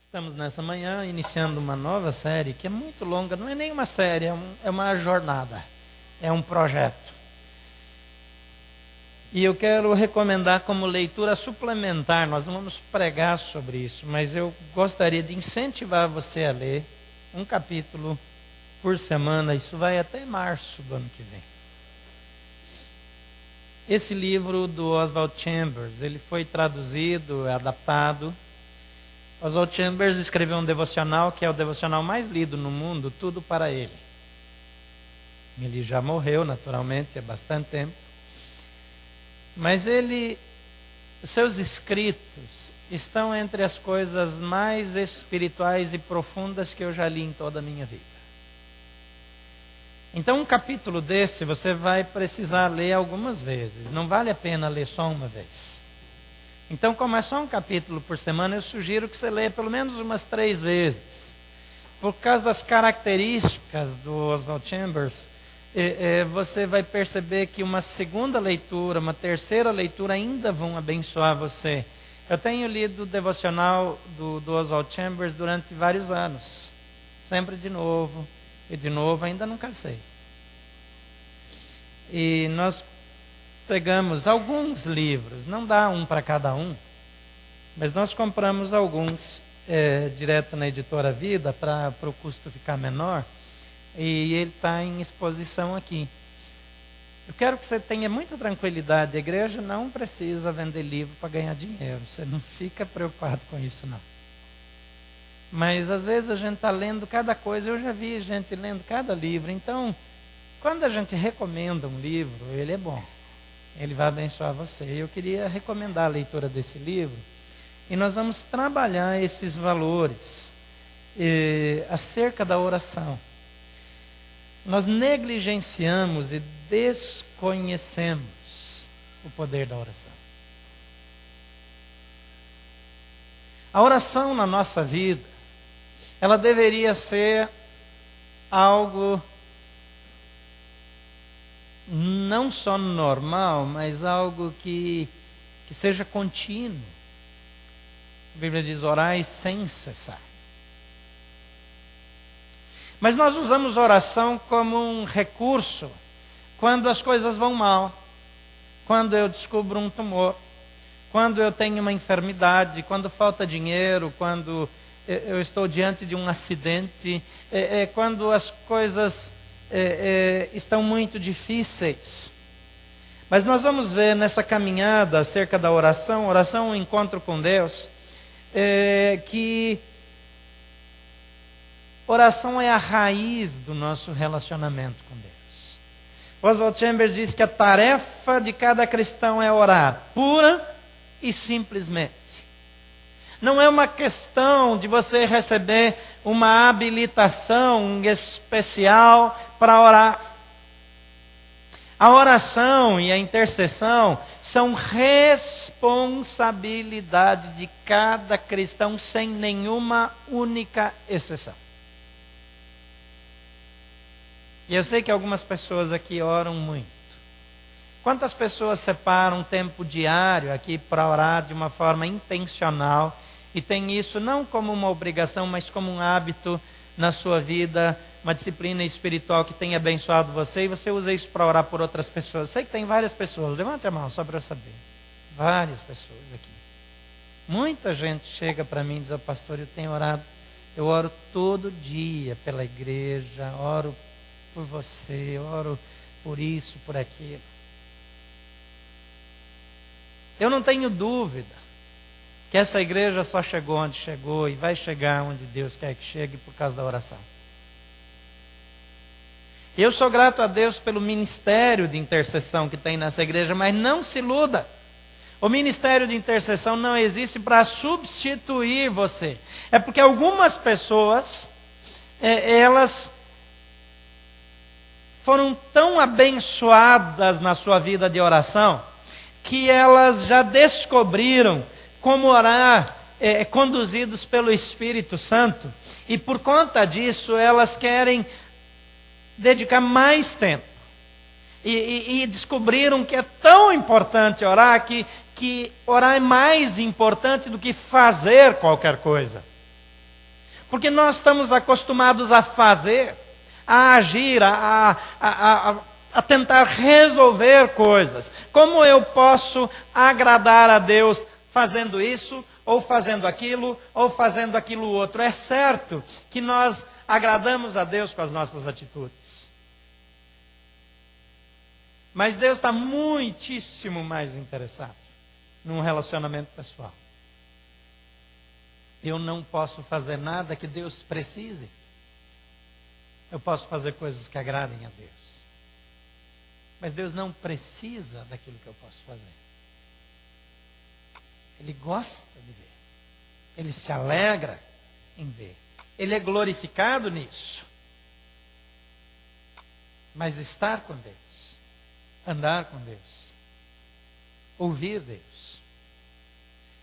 Estamos nessa manhã iniciando uma nova série que é muito longa, não é nem uma série, é uma jornada, é um projeto. E eu quero recomendar como leitura suplementar, nós não vamos pregar sobre isso, mas eu gostaria de incentivar você a ler um capítulo por semana, isso vai até março do ano que vem. Esse livro do Oswald Chambers, ele foi traduzido, adaptado. Oswald Chambers escreveu um devocional que é o devocional mais lido no mundo, Tudo para Ele. Ele já morreu, naturalmente, há bastante tempo. Mas os seus escritos estão entre as coisas mais espirituais e profundas que eu já li em toda a minha vida. Então, um capítulo desse você vai precisar ler algumas vezes. Não vale a pena ler só uma vez. Então, como é só um capítulo por semana, eu sugiro que você leia pelo menos umas 3 vezes. Por causa das características do Oswald Chambers, você vai perceber que uma segunda leitura, uma terceira leitura ainda vão abençoar você. Eu tenho lido o devocional do Oswald Chambers durante vários anos. Sempre de novo, e de novo, ainda não cansei. E nós pegamos alguns livros, não dá um para cada um, mas nós compramos alguns direto na Editora Vida para o custo ficar menor, e ele está em exposição aqui. Eu quero que você tenha muita tranquilidade, a igreja não precisa vender livro para ganhar dinheiro, você não fica preocupado com isso não. Mas às vezes a gente está lendo cada coisa, eu já vi gente lendo cada livro, então quando a gente recomenda um livro, ele é bom. Ele vai abençoar você. Eu queria recomendar a leitura desse livro. E nós vamos trabalhar esses valores acerca da oração. Nós negligenciamos e desconhecemos o poder da oração. A oração na nossa vida, ela deveria ser algo não só normal, mas algo que seja contínuo. A Bíblia diz: orai sem cessar. Mas nós usamos oração como um recurso quando as coisas vão mal, quando eu descubro um tumor, quando eu tenho uma enfermidade, quando falta dinheiro, quando eu estou diante de um acidente, quando as coisas estão muito difíceis. Mas nós vamos ver nessa caminhada acerca da oração é um encontro com Deus, que oração é a raiz do nosso relacionamento com Deus. Oswald Chambers diz que a tarefa de cada cristão é orar, pura e simplesmente. Não é uma questão de você receber uma habilitação especial para orar. A oração e a intercessão são responsabilidade de cada cristão, sem nenhuma única exceção. E eu sei que algumas pessoas aqui oram muito. Quantas pessoas separam um tempo diário aqui para orar de uma forma intencional e tem isso não como uma obrigação, mas como um hábito na sua vida, uma disciplina espiritual que tem abençoado você, e você usa isso para orar por outras pessoas? Sei que tem várias pessoas, levante a mão só para eu saber. Várias pessoas aqui. Muita gente chega para mim e diz: pastor, eu tenho orado, eu oro todo dia pela igreja, oro por você, oro por isso, por aquilo. Eu não tenho dúvida que essa igreja só chegou onde chegou e vai chegar onde Deus quer que chegue por causa da oração. Eu sou grato a Deus pelo ministério de intercessão que tem nessa igreja, mas não se iluda. O ministério de intercessão não existe para substituir você. É porque algumas pessoas, elas foram tão abençoadas na sua vida de oração, que elas já descobriram como orar, conduzidos pelo Espírito Santo, e por conta disso elas querem dedicar mais tempo, e descobriram que é tão importante orar, que orar é mais importante do que fazer qualquer coisa. Porque nós estamos acostumados a fazer, a agir, a tentar resolver coisas. Como eu posso agradar a Deus fazendo isso, ou fazendo aquilo outro? É certo que nós agradamos a Deus com as nossas atitudes. Mas Deus está muitíssimo mais interessado num relacionamento pessoal. Eu não posso fazer nada que Deus precise. Eu posso fazer coisas que agradem a Deus. Mas Deus não precisa daquilo que eu posso fazer. Ele gosta de ver. Ele se alegra em ver. Ele é glorificado nisso. Mas estar com Deus, andar com Deus, ouvir Deus.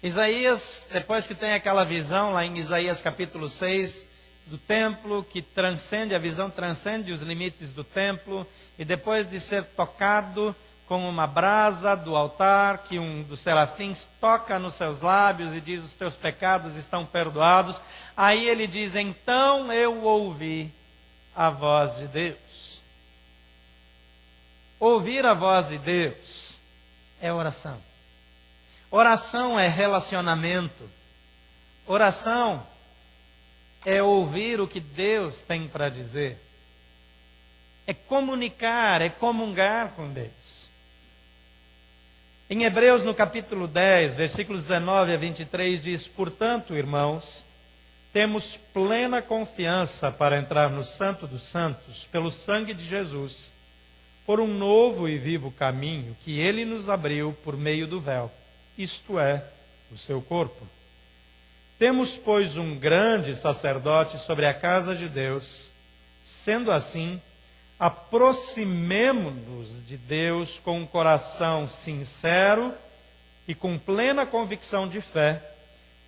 Isaías, depois que tem aquela visão lá em Isaías capítulo 6, do templo, que transcende, a visão transcende os limites do templo, e depois de ser tocado com uma brasa do altar, que um dos serafins toca nos seus lábios e diz: os teus pecados estão perdoados. Aí ele diz: então eu ouvi a voz de Deus. Ouvir a voz de Deus é oração. Oração é relacionamento. Oração é ouvir o que Deus tem para dizer. É comunicar, é comungar com Deus. Em Hebreus, no capítulo 10, versículos 19 a 23, diz: portanto, irmãos, temos plena confiança para entrar no Santo dos Santos, pelo sangue de Jesus, por um novo e vivo caminho que Ele nos abriu por meio do véu, isto é, o seu corpo. Temos, pois, um grande sacerdote sobre a casa de Deus. Sendo assim, aproximemo-nos de Deus com um coração sincero e com plena convicção de fé,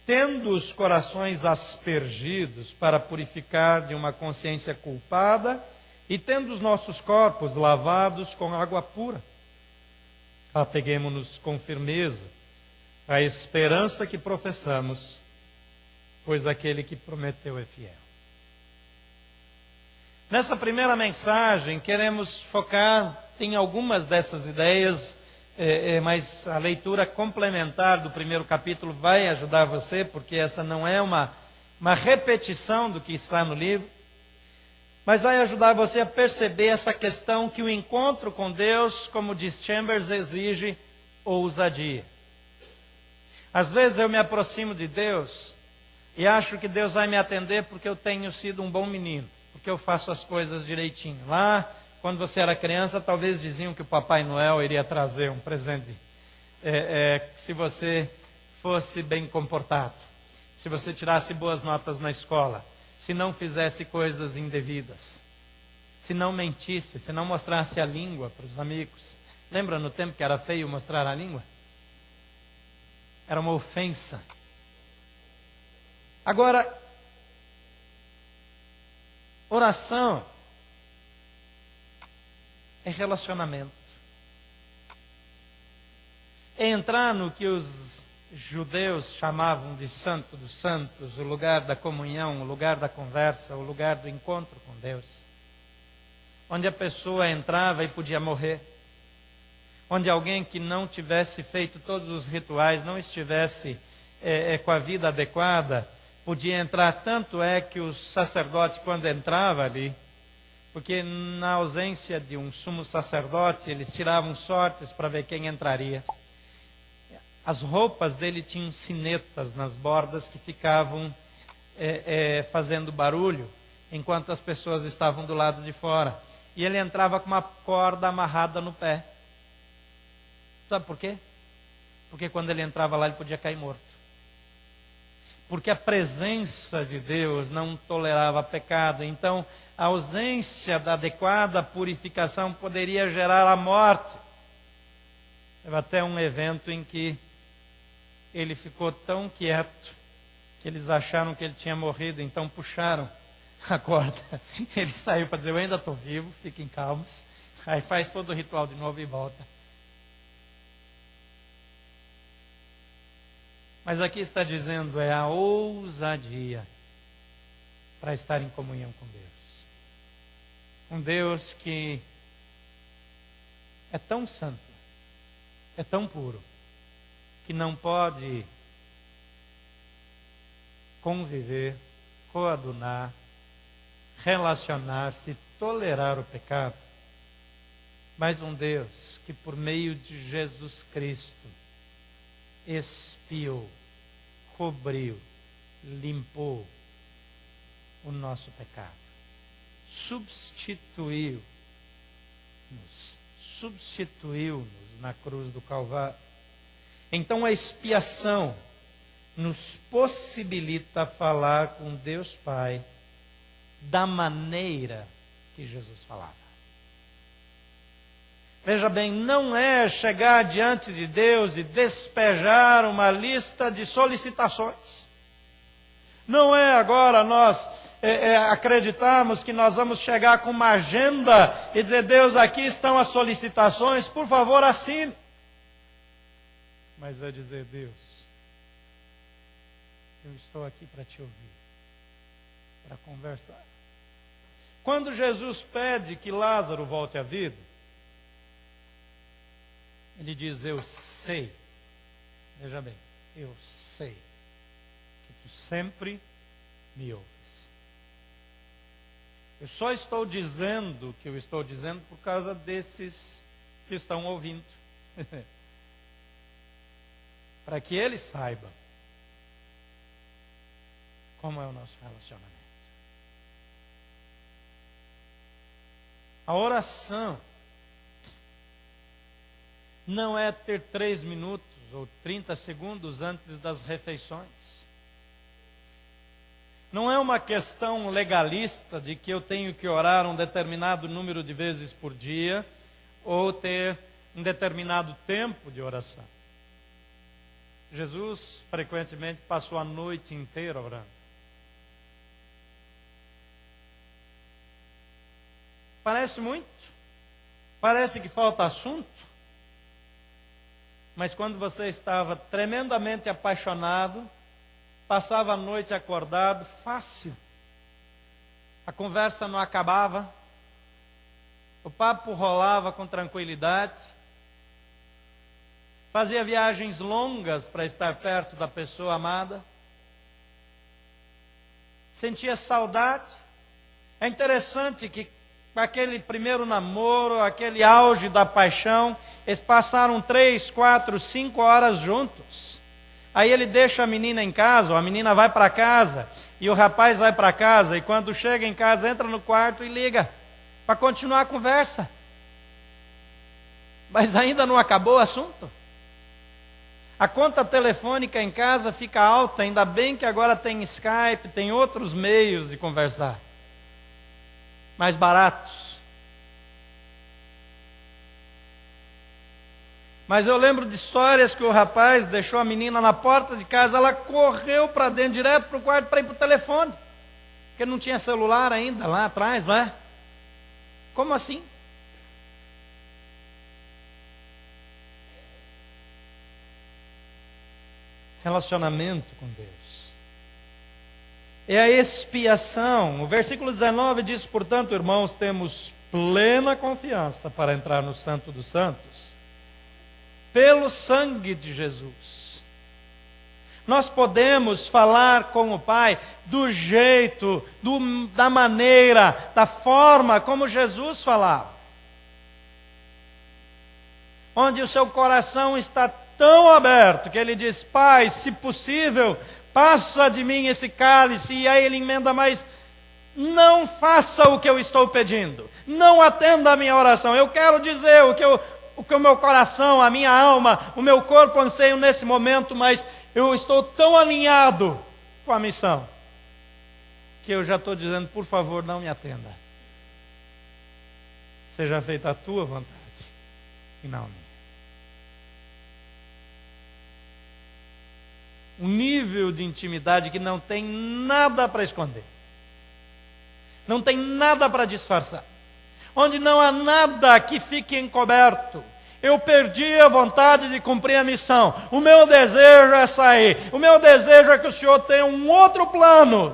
tendo os corações aspergidos para purificar de uma consciência culpada e tendo os nossos corpos lavados com água pura. Apeguemo-nos com firmeza à esperança que professamos, pois aquele que prometeu é fiel. Nessa primeira mensagem, queremos focar em algumas dessas ideias, mas a leitura complementar do primeiro capítulo vai ajudar você, porque essa não é uma repetição do que está no livro, mas vai ajudar você a perceber essa questão que o encontro com Deus, como diz Chambers, exige ousadia. Às vezes eu me aproximo de Deus e acho que Deus vai me atender porque eu tenho sido um bom menino, porque eu faço as coisas direitinho. Lá, quando você era criança, talvez diziam que o Papai Noel iria trazer um presente se você fosse bem comportado, se você tirasse boas notas na escola, se não fizesse coisas indevidas, se não mentisse, se não mostrasse a língua para os amigos. Lembra no tempo que era feio mostrar a língua? Era uma ofensa. Agora, oração é relacionamento. É entrar no que os judeus chamavam de Santo dos Santos, o lugar da comunhão, o lugar da conversa, o lugar do encontro com Deus. Onde a pessoa entrava e podia morrer. Onde alguém que não tivesse feito todos os rituais, não estivesse com a vida adequada, podia entrar. Tanto é que os sacerdotes, quando entravam ali, porque na ausência de um sumo sacerdote, eles tiravam sortes para ver quem entraria. As roupas dele tinham sinetas nas bordas que ficavam fazendo barulho, enquanto as pessoas estavam do lado de fora. E ele entrava com uma corda amarrada no pé. Sabe por quê? Porque quando ele entrava lá, ele podia cair morto. Porque a presença de Deus não tolerava pecado. Então, a ausência da adequada purificação poderia gerar a morte. Teve até um evento em que ele ficou tão quieto que eles acharam que ele tinha morrido, então puxaram a corda. Ele saiu para dizer: eu ainda estou vivo, fiquem calmos. Aí faz todo o ritual de novo e volta. Mas aqui está dizendo, é a ousadia. para estar em comunhão com Deus. Um Deus que é tão santo, é tão puro, que não pode conviver, coadunar, relacionar-se, tolerar o pecado, mas um Deus que por meio de Jesus Cristo expiou, cobriu, limpou o nosso pecado, substituiu-nos na cruz do Calvário. Então a expiação nos possibilita falar com Deus Pai da maneira que Jesus falava. Veja bem, não é chegar diante de Deus e despejar uma lista de solicitações. Não é agora nós acreditarmos que nós vamos chegar com uma agenda e dizer: Deus, aqui estão as solicitações, por favor assine. Mas é dizer: Deus, eu estou aqui para te ouvir, para conversar. Quando Jesus pede que Lázaro volte à vida, ele diz: eu sei, veja bem, eu sei que tu sempre me ouves. Eu só estou dizendo o que eu estou dizendo por causa desses que estão ouvindo. Para que eles saibam como é o nosso relacionamento. A oração não é ter 3 minutos ou 30 segundos antes das refeições. Não é uma questão legalista de que eu tenho que orar um determinado número de vezes por dia ou ter um determinado tempo de oração. Jesus frequentemente passou a noite inteira orando. Parece muito, parece que falta assunto, mas quando você estava tremendamente apaixonado, passava a noite acordado, fácil. A conversa não acabava, o papo rolava com tranquilidade, fazia viagens longas para estar perto da pessoa amada, sentia saudade. É interessante que aquele primeiro namoro, aquele auge da paixão, eles passaram 3, 4, 5 horas juntos. Aí ele deixa a menina em casa, ou a menina vai para casa, e o rapaz vai para casa, e quando chega em casa, entra no quarto e liga, para continuar a conversa. Mas ainda não acabou o assunto. A conta telefônica em casa fica alta, ainda bem que agora tem Skype, tem outros meios de conversar. Mais baratos. Mas eu lembro de histórias que o rapaz deixou a menina na porta de casa, ela correu para dentro, direto para o quarto, para ir para o telefone, porque não tinha celular ainda lá atrás, né? Como assim? Relacionamento com Deus. É a expiação. O versículo 19 diz: portanto, irmãos, temos plena confiança para entrar no Santo dos Santos, pelo sangue de Jesus. Nós podemos falar com o Pai do jeito, da maneira, da forma como Jesus falava. Onde o seu coração está tão aberto que ele diz: Pai, se possível, passa de mim esse cálice. E aí ele emenda: mas não faça o que eu estou pedindo, não atenda a minha oração. Eu quero dizer o que o meu coração, a minha alma, o meu corpo anseiam nesse momento, mas eu estou tão alinhado com a missão que eu já estou dizendo: por favor, não me atenda. Seja feita a tua vontade e não a minha. Um nível de intimidade que não tem nada para esconder, não tem nada para disfarçar, onde não há nada que fique encoberto. Eu perdi a vontade de cumprir a missão, o meu desejo é sair, o meu desejo é que o Senhor tenha um outro plano.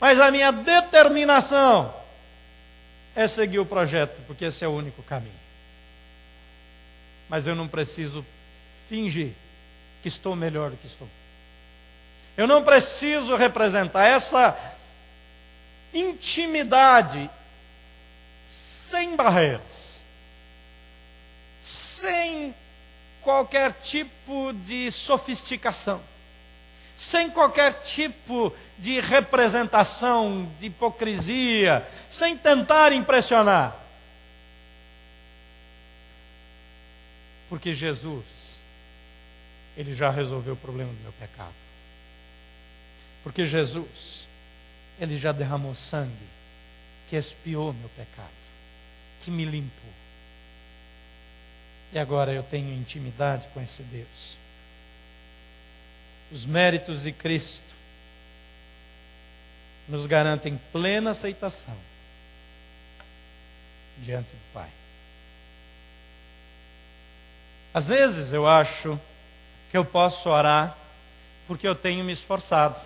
Mas a minha determinação é seguir o projeto, porque esse é o único caminho. Mas eu não preciso fingir que estou melhor do que estou. Eu não preciso representar essa intimidade sem barreiras, sem qualquer tipo de sofisticação, sem qualquer tipo de representação, de hipocrisia, sem tentar impressionar. Porque Jesus, Ele já resolveu o problema do meu pecado. Porque Jesus, Ele já derramou sangue que expiou meu pecado, que me limpou. E agora eu tenho intimidade com esse Deus. Os méritos de Cristo nos garantem plena aceitação diante do Pai. Às vezes eu acho que eu posso orar porque eu tenho me esforçado,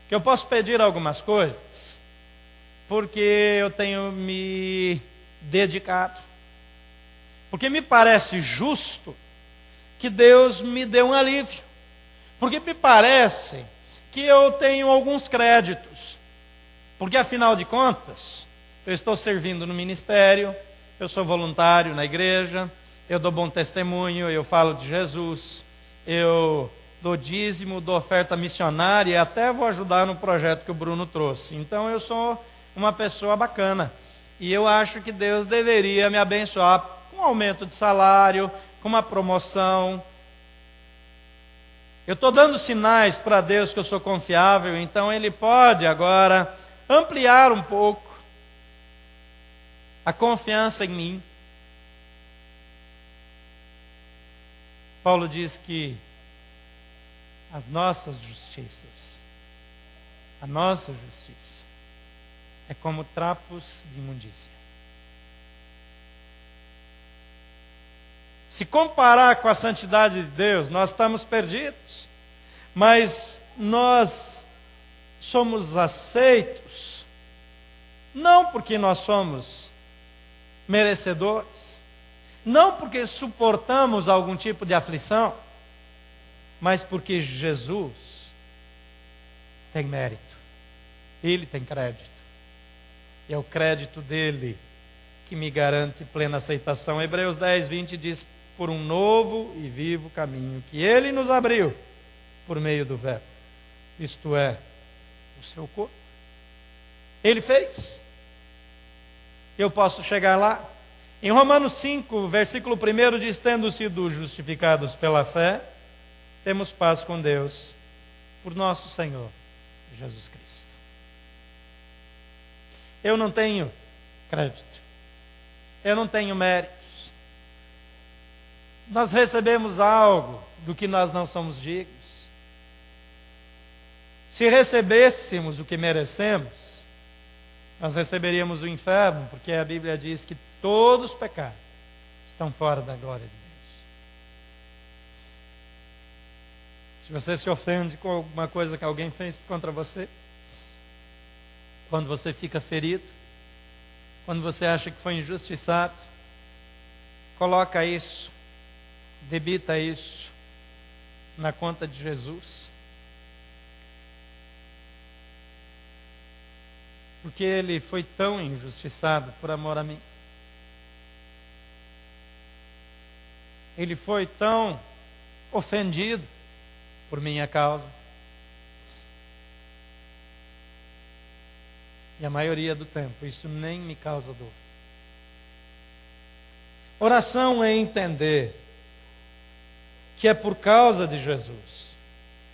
que eu posso pedir algumas coisas porque eu tenho me dedicado, porque me parece justo que Deus me dê um alívio, porque me parece que eu tenho alguns créditos, porque afinal de contas, eu estou servindo no ministério, eu sou voluntário na igreja, eu dou bom testemunho, eu falo de Jesus, eu dou dízimo, dou oferta missionária e até vou ajudar no projeto que o Bruno trouxe. Então eu sou uma pessoa bacana e eu acho que Deus deveria me abençoar com um aumento de salário, com uma promoção. Eu estou dando sinais para Deus que eu sou confiável, então Ele pode agora ampliar um pouco a confiança em mim. Paulo diz que as nossas justiças, a nossa justiça, é como trapos de imundícia. Se comparar com a santidade de Deus, nós estamos perdidos. Mas nós somos aceitos, não porque nós somos merecedores, não porque suportamos algum tipo de aflição, mas porque Jesus tem mérito, Ele tem crédito, e é o crédito dele que me garante plena aceitação. Hebreus 10, 20 diz: por um novo e vivo caminho que Ele nos abriu por meio do Verbo, isto é, o seu corpo. Ele fez, eu posso chegar lá. Em Romanos 5, versículo 1 diz: tendo sido justificados pela fé, temos paz com Deus, por nosso Senhor Jesus Cristo. Eu não tenho crédito, eu não tenho méritos. Nós recebemos algo do que nós não somos dignos. Se recebêssemos o que merecemos, nós receberíamos o inferno, porque a Bíblia diz que todos os pecados estão fora da glória de Deus. Se você se ofende com alguma coisa que alguém fez contra você, quando você fica ferido, quando você acha que foi injustiçado, coloca isso, debita isso na conta de Jesus. Porque Ele foi tão injustiçado por amor a mim. Ele foi tão ofendido por minha causa. E a maioria do tempo isso nem me causa dor. Oração é entender que é por causa de Jesus,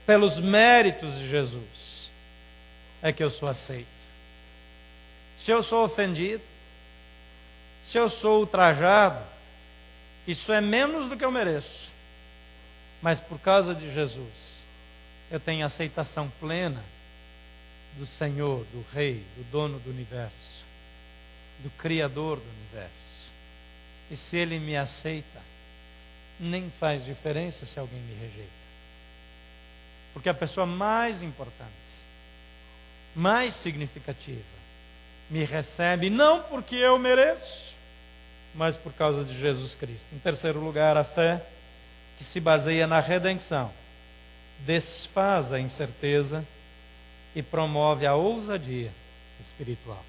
pelos méritos de Jesus, é que eu sou aceito. Se eu sou ofendido, se eu sou ultrajado, isso é menos do que eu mereço. Mas por causa de Jesus, eu tenho aceitação plena do Senhor, do Rei, do dono do universo, do Criador do universo. E se Ele me aceita, nem faz diferença se alguém me rejeita. Porque a pessoa mais importante mais significativa. Me recebe não porque eu mereço, mas por causa de Jesus Cristo. Em terceiro lugar, a fé que se baseia na redenção desfaz a incerteza e promove a ousadia espiritual.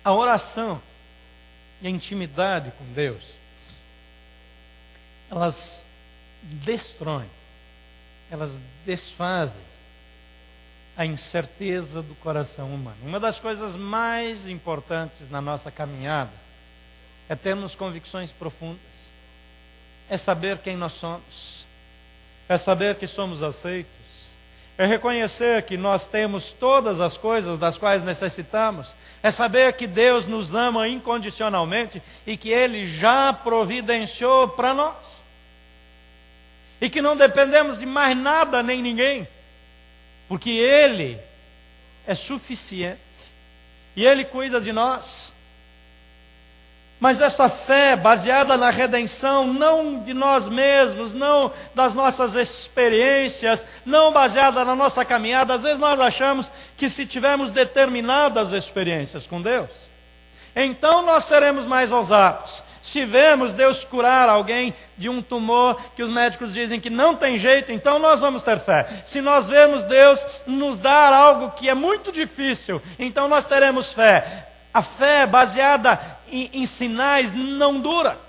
A oração e a intimidade com Deus, elas destroem, elas desfazem a incerteza do coração humano. Uma das coisas mais importantes na nossa caminhada é termos convicções profundas, é saber quem nós somos, é saber que somos aceitos, é reconhecer que nós temos todas as coisas das quais necessitamos, é saber que Deus nos ama incondicionalmente e que Ele já providenciou para nós, e que não dependemos de mais nada nem ninguém, porque Ele é suficiente e Ele cuida de nós. Mas essa fé baseada na redenção, não de nós mesmos, não das nossas experiências, não baseada na nossa caminhada. Às vezes nós achamos que se tivermos determinadas experiências com Deus, então nós seremos mais ousados. Se vemos Deus curar alguém de um tumor que os médicos dizem que não tem jeito, então nós vamos ter fé. Se nós vemos Deus nos dar algo que é muito difícil, então nós teremos fé. A fé baseada em sinais não dura.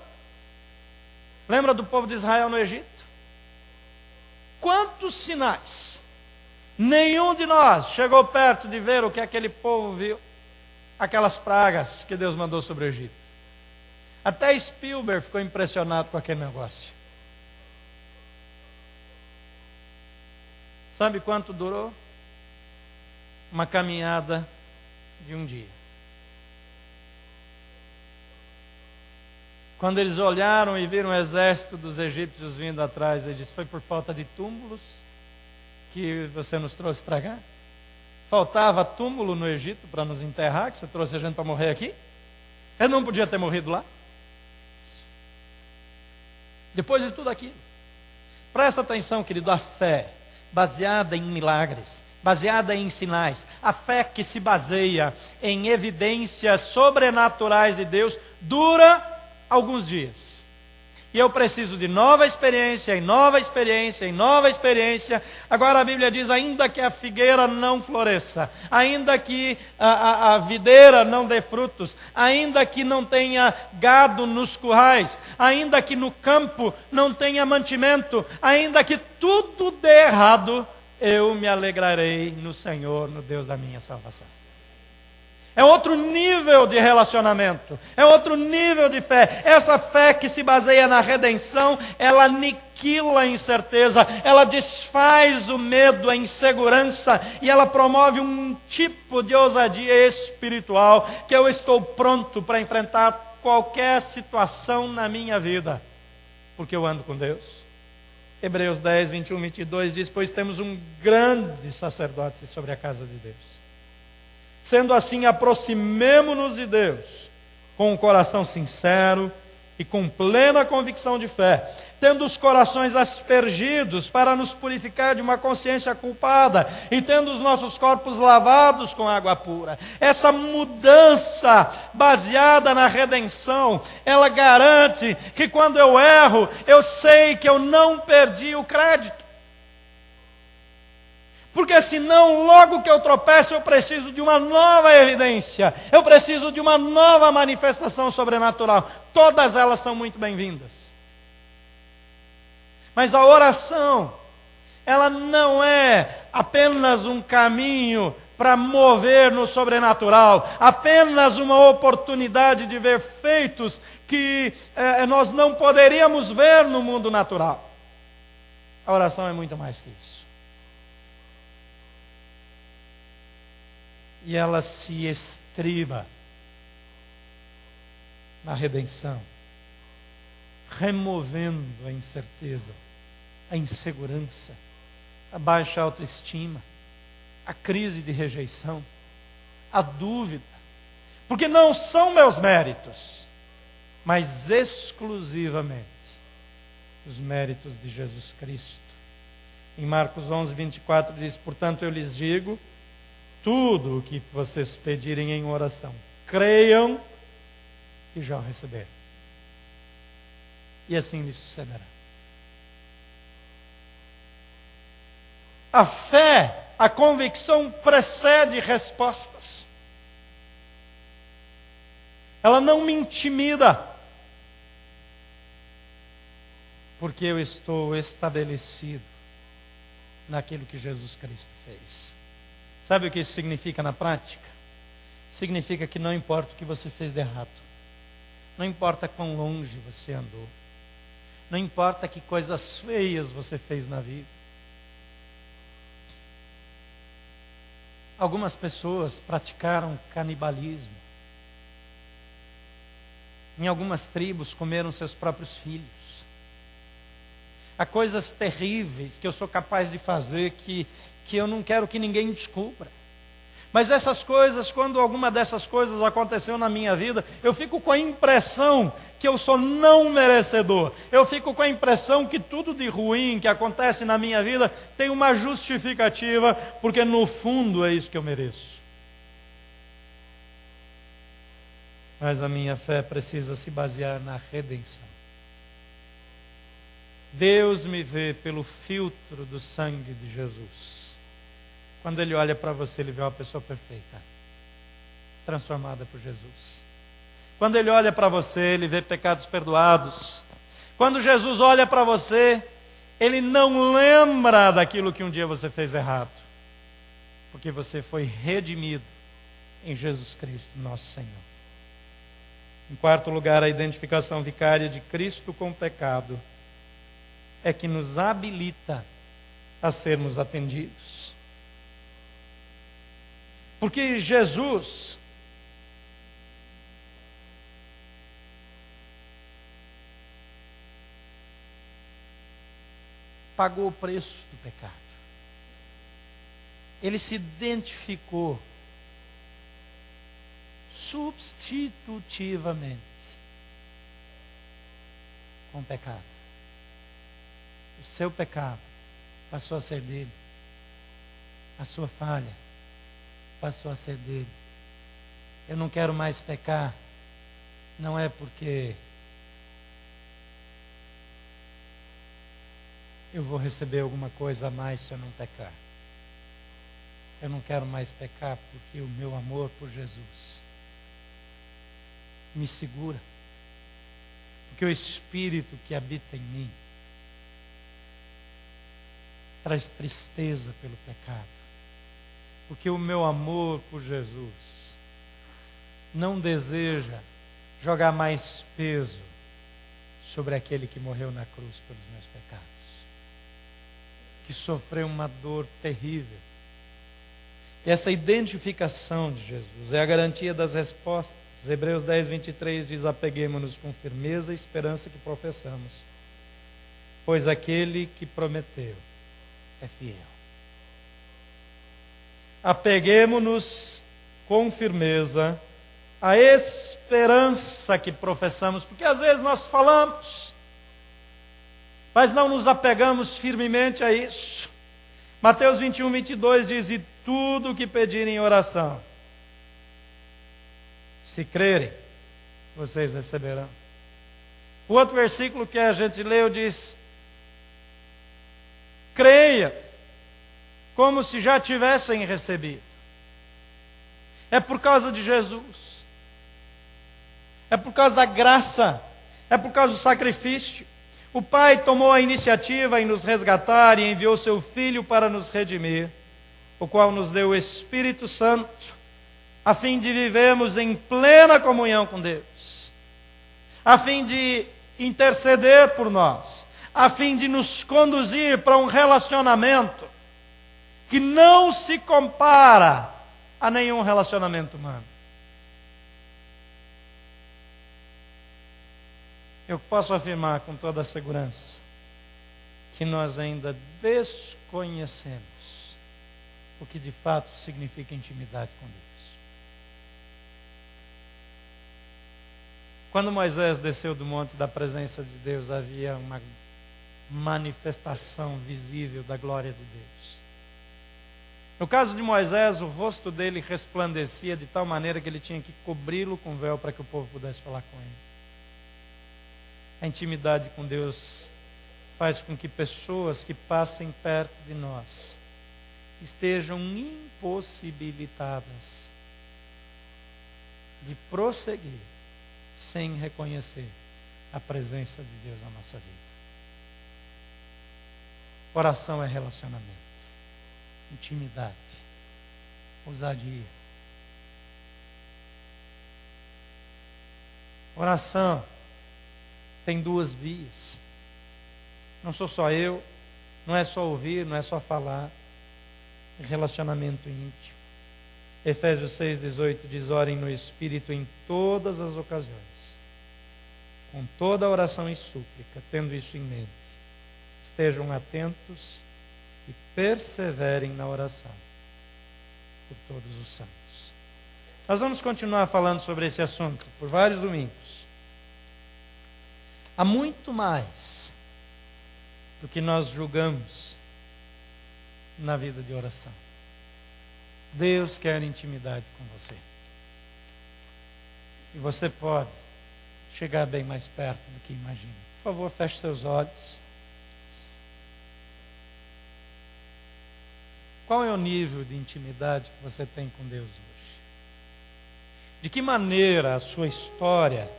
Lembra do povo de Israel no Egito? Quantos sinais? Nenhum de nós chegou perto de ver o que aquele povo viu. Aquelas pragas que Deus mandou sobre o Egito. Até Spielberg ficou impressionado com aquele negócio. Sabe quanto durou? Uma caminhada de um dia. Quando eles olharam e viram o exército dos egípcios vindo atrás, ele disse: foi por falta de túmulos que você nos trouxe para cá? Faltava túmulo no Egito para nos enterrar, que você trouxe a gente para morrer aqui? Ele não podia ter morrido lá? Depois de tudo aquilo, presta atenção, querido, a fé baseada em milagres, baseada em sinais, a fé que se baseia em evidências sobrenaturais de Deus, dura alguns dias. E eu preciso de nova experiência, em nova experiência, em nova experiência. Agora a Bíblia diz: ainda que a figueira não floresça, ainda que a videira não dê frutos, ainda que não tenha gado nos currais, ainda que no campo não tenha mantimento, ainda que tudo dê errado, eu me alegrarei no Senhor, no Deus da minha salvação. É outro nível de relacionamento, é outro nível de fé. Essa fé que se baseia na redenção, ela aniquila a incerteza, ela desfaz o medo, a insegurança, e ela promove um tipo de ousadia espiritual, que eu estou pronto para enfrentar qualquer situação na minha vida, porque eu ando com Deus. Hebreus 10, 21, 22 diz: pois temos um grande sacerdote sobre a casa de Deus. Sendo assim, aproximemo-nos de Deus com um coração sincero e com plena convicção de fé, tendo os corações aspergidos para nos purificar de uma consciência culpada e tendo os nossos corpos lavados com água pura. Essa mudança baseada na redenção, ela garante que quando eu erro, eu sei que eu não perdi o crédito. Porque senão, logo que eu tropeço, eu preciso de uma nova evidência, eu preciso de uma nova manifestação sobrenatural. Todas elas são muito bem-vindas. Mas a oração, ela não é apenas um caminho para mover no sobrenatural, apenas uma oportunidade de ver feitos que nós não poderíamos ver no mundo natural. A oração é muito mais que isso. E ela se estriba na redenção, removendo a incerteza, a insegurança, a baixa autoestima, a crise de rejeição, a dúvida, porque não são meus méritos, mas exclusivamente os méritos de Jesus Cristo Em Marcos 11, 24 diz: portanto eu lhes digo, tudo o que vocês pedirem em oração, creiam que já o receberam. E assim lhes sucederá. A fé, a convicção precede respostas. Ela não me intimida, porque eu estou estabelecido naquilo que Jesus Cristo fez. Sabe o que isso significa na prática? Significa que não importa o que você fez de errado, não importa quão longe você andou, não importa que coisas feias você fez na vida. Algumas pessoas praticaram canibalismo. Em algumas tribos comeram seus próprios filhos. Há coisas terríveis que eu sou capaz de fazer que eu não quero que ninguém descubra. Mas essas coisas, quando alguma dessas coisas aconteceu na minha vida, eu fico com a impressão que eu sou não merecedor. Eu fico com a impressão que tudo de ruim que acontece na minha vida tem uma justificativa, porque no fundo é isso que eu mereço. Mas a minha fé precisa se basear na redenção. Deus me vê pelo filtro do sangue de Jesus. Quando Ele olha para você, Ele vê uma pessoa perfeita, transformada por Jesus. Quando Ele olha para você, Ele vê pecados perdoados. Quando Jesus olha para você, Ele não lembra daquilo que um dia você fez errado, porque você foi redimido em Jesus Cristo, nosso Senhor. Em quarto lugar, a identificação vicária de Cristo com o pecado é que nos habilita a sermos atendidos. Porque Jesus pagou o preço do pecado. Ele se identificou substitutivamente com o pecado. O seu pecado passou a ser dele. A sua falha passou a ser dele. Eu não quero mais pecar, não é porque eu vou receber alguma coisa a mais se eu não pecar. Eu não quero mais pecar porque o meu amor por Jesus me segura. Porque o Espírito que habita em mim traz tristeza pelo pecado. Porque o meu amor por Jesus não deseja jogar mais peso sobre aquele que morreu na cruz pelos meus pecados, que sofreu uma dor terrível. E essa identificação de Jesus é a garantia das respostas. Hebreus 10, 23 diz: apeguemo-nos com firmeza e esperança que professamos, pois aquele que prometeu é fiel. Apeguemo-nos com firmeza à esperança que professamos, porque às vezes nós falamos, mas não nos apegamos firmemente a isso. Mateus 21, 22 diz: e tudo o que pedirem em oração, se crerem, vocês receberão. O outro versículo que a gente leu diz: creia, como se já tivessem recebido. É por causa de Jesus, é por causa da graça, é por causa do sacrifício. O Pai tomou a iniciativa em nos resgatar e enviou seu Filho para nos redimir, o qual nos deu o Espírito Santo, a fim de vivermos em plena comunhão com Deus, a fim de interceder por nós, a fim de nos conduzir para um relacionamento que não se compara a nenhum relacionamento humano. Eu posso afirmar com toda a segurança que nós ainda desconhecemos o que de fato significa intimidade com Deus. Quando Moisés desceu do monte da presença de Deus, havia manifestação visível da glória de Deus. No caso de Moisés, o rosto dele resplandecia de tal maneira que ele tinha que cobri-lo com véu para que o povo pudesse falar com ele. A intimidade com Deus faz com que pessoas que passem perto de nós estejam impossibilitadas de prosseguir sem reconhecer a presença de Deus na nossa vida. Oração é relacionamento, intimidade, ousadia. Oração tem duas vias. Não sou só eu, não é só ouvir, não é só falar. É relacionamento íntimo. Efésios 6,18 diz: orem no Espírito em todas as ocasiões, com toda a oração e súplica, tendo isso em mente. Estejam atentos e perseverem na oração por todos os santos. Nós vamos continuar falando sobre esse assunto por vários domingos. Há muito mais do que nós julgamos na vida de oração. Deus quer intimidade com você. E você pode chegar bem mais perto do que imagina. Por favor, feche seus olhos. Qual é o nível de intimidade que você tem com Deus hoje? De que maneira a sua história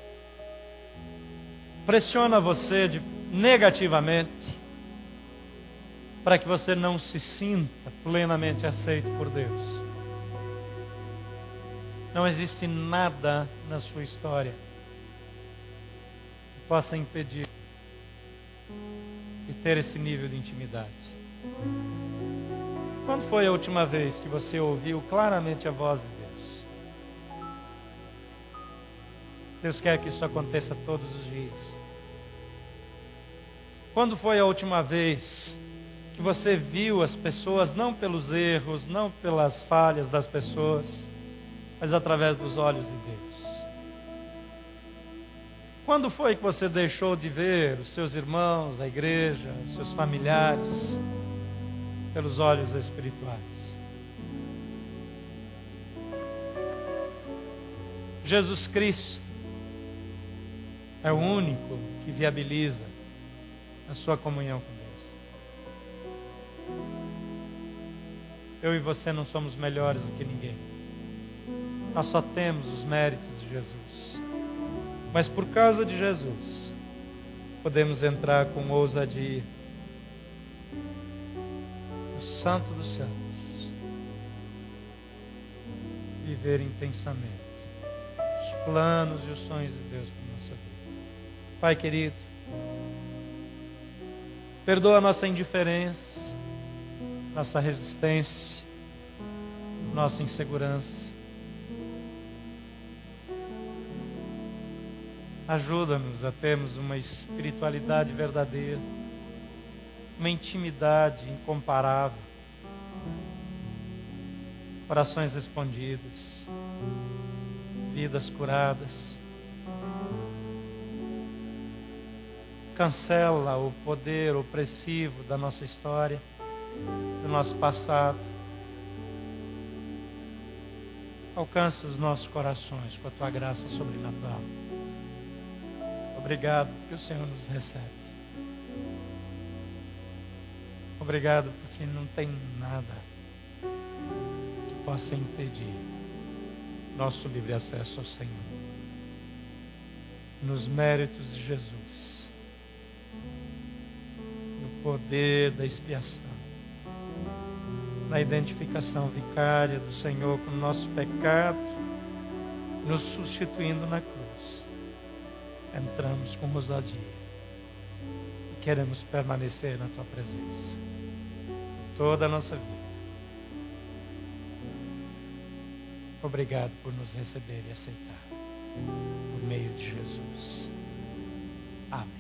pressiona você negativamente para que você não se sinta plenamente aceito por Deus? Não existe nada na sua história que possa impedir de ter esse nível de intimidade. Quando foi a última vez que você ouviu claramente a voz de Deus? Deus quer que isso aconteça todos os dias. Quando foi a última vez que você viu as pessoas não pelos erros, não pelas falhas das pessoas, mas através dos olhos de Deus? Quando foi que você deixou de ver os seus irmãos, a igreja, os seus familiares, pelos olhos espirituais? Jesus Cristo é o único que viabiliza a sua comunhão com Deus. Eu e você não somos melhores do que ninguém. Nós só temos os méritos de Jesus. Mas por causa de Jesus, podemos entrar com ousadia no Santo dos Santos, viver intensamente os planos e os sonhos de Deus para a nossa vida. Pai querido, perdoa a nossa indiferença, nossa resistência, nossa insegurança. Ajuda-nos a termos uma espiritualidade verdadeira, uma intimidade incomparável, orações respondidas, vidas curadas. Cancela o poder opressivo da nossa história, do nosso passado. Alcança os nossos corações com a tua graça sobrenatural. Obrigado porque o Senhor nos recebe. Obrigado porque não tem nada que possa impedir nosso livre acesso ao Senhor. Nos méritos de Jesus, no poder da expiação, na identificação vicária do Senhor com o nosso pecado, nos substituindo na cruz. Entramos com ousadia e queremos permanecer na tua presença toda a nossa vida. Obrigado por nos receber e aceitar por meio de Jesus. Amém.